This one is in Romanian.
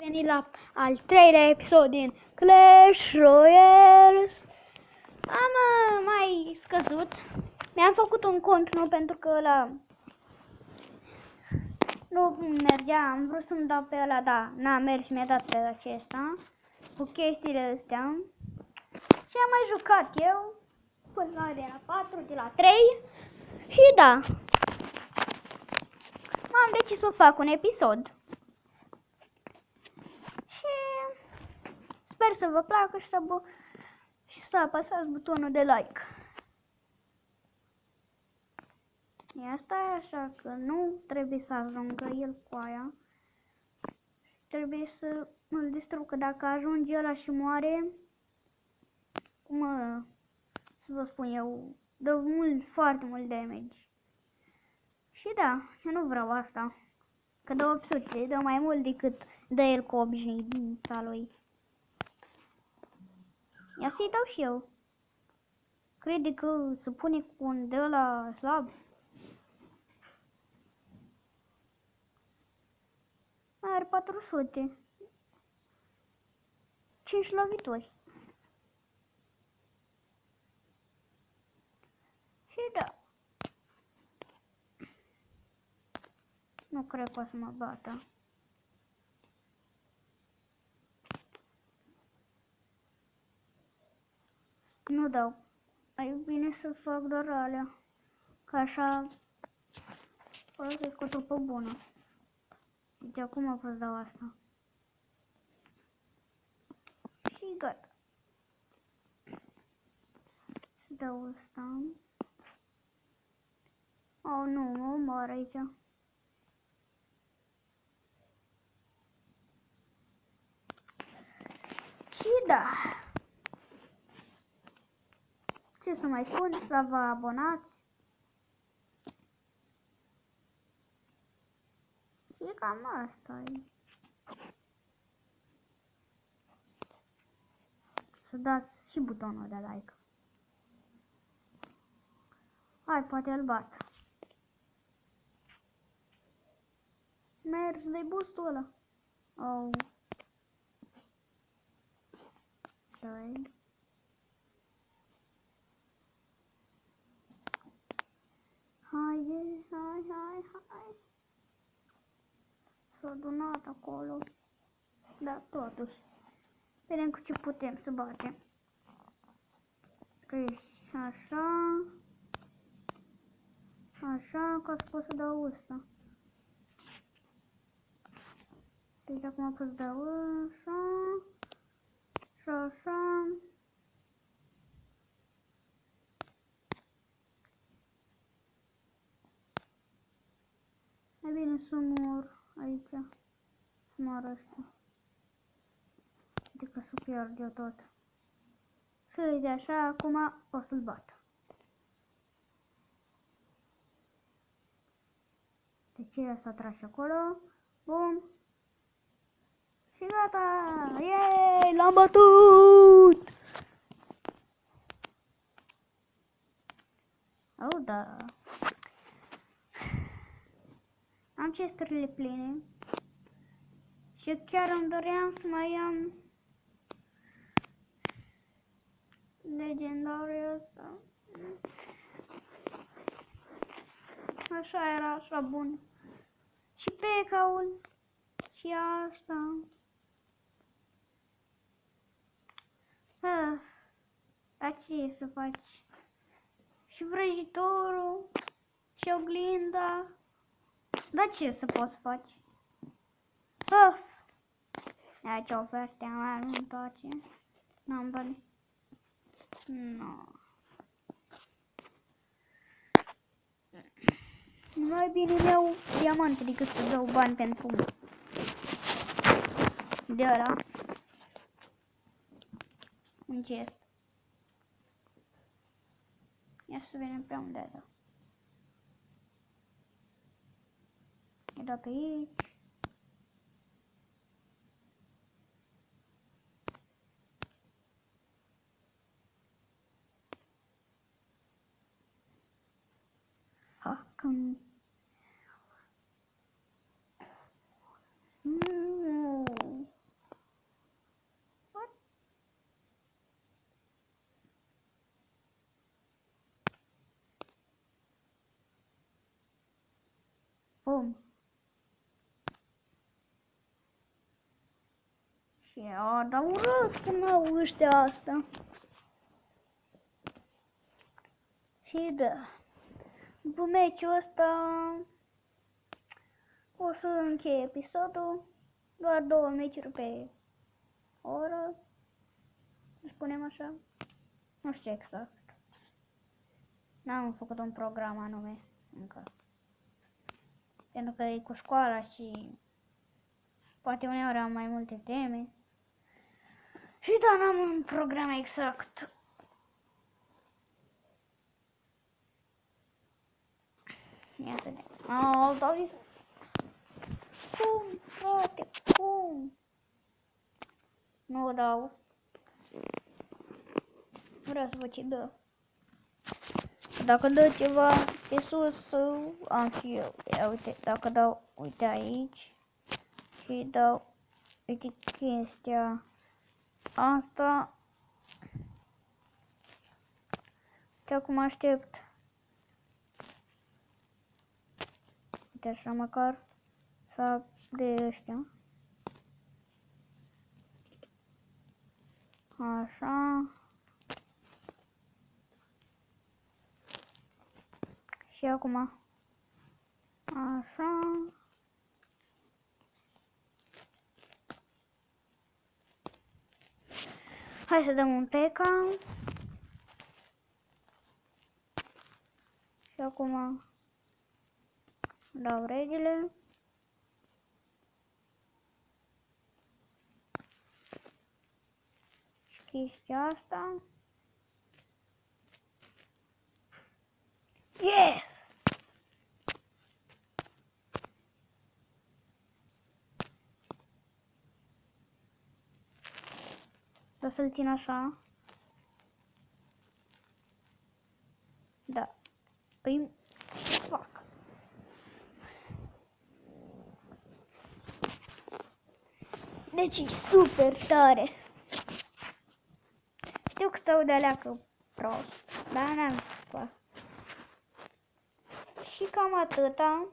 venit la al treilea episod din Clash Royale. Am mai scăzut. Mi-am făcut un cont nou pentru că ăla nu mergea. Am vrut să-mi dau pe ăla, dar n-a mers și mi-a dat pe acesta cu chestiile astea. Și am mai jucat eu până de la 4, de la 3 și da. M-am decis să fac un episod. Sper să vă placă și să apăsați butonul de like. Asta e așa că nu trebuie să ajungă el cu aia. Trebuie să îl distrug, că dacă ajunge ăla și moare, să vă spun eu, dă foarte mult damage. Și da, eu nu vreau asta. Că dă 800, dă mai mult decât dă el cu obișnuința lui. Ia să-i dau și eu. Crede că se pune cu un de ăla slab? Are 400. 5 lovituri. Și da. Nu cred că o să mă bată. Nu dau. Mai bine să fac doar alea. Că așa folosesc o trupă bună. Deci acum o să dau asta. Și gata. Și dau asta. Oh, nu, mă mor aici. Și da. Ce să mai spun? Să vă abonați. Și cam asta e. Să dați și butonul de like. Hai, poate îl bat. Mergi de boostul ăla. Oh. Ce-i? Haide, hai. S-a adunat acolo. Dar totuși. Vedem cu ce putem să batem. Așa. Așa, ca să pot să dau ăsta. Deci acum pot să dau așa. Și așa. Mai bine să mor aici. Să mor ăsta. Adică să pierd eu tot. Și uite așa, acum o să-l bat. Deci el s-a tras acolo. Bun. Și gata! Yeee! L-am bătut! Oh, da. Am chesturile pline. Și chiar îmi doream să mai am legendariul ăsta. Așa era, așa bun. Și pecaul. Și asta. Dar ce să faci? Și vrăjitorul. Și oglinda. Dar ce să poți face? Ia ce oferte am, nu-mi place. N-am bani. No. Mai bine îmi iau diamante decât să dau bani pentru de ăla. Un gest. Ia să vedem pe unde da. E da pe aici. Fucking. Cum? Și dar urât cum au ăștia asta. Și da, după meciul ăsta o să încheie episodul. Doar 2 meciuri pe oră, să spunem așa. Nu știu exact. N-am făcut un program anume încă. Pentru că e cu școala și poate uneori am mai multe teme. Și da, n-am un program exact. Ia să vedem. Dar cum, frate, cum? Nu o dau. Vreau să văd ce dă. Dacă dă ceva pe sus, am și eu. Ia uite, dacă dau, uite aici. Și dau, uite chestia asta. Și acum aștept. Uite așa măcar să de ăștia. Așa. Și acum. Așa. Hai să dăm un peca. Și acum dau regele. Și chestia asta. Yes! O să-l țin așa. Da. Păi, ce fac? Deci e super tare. Știu că stau de aleacă prost, dar n-am ce fac. Și cam atâta.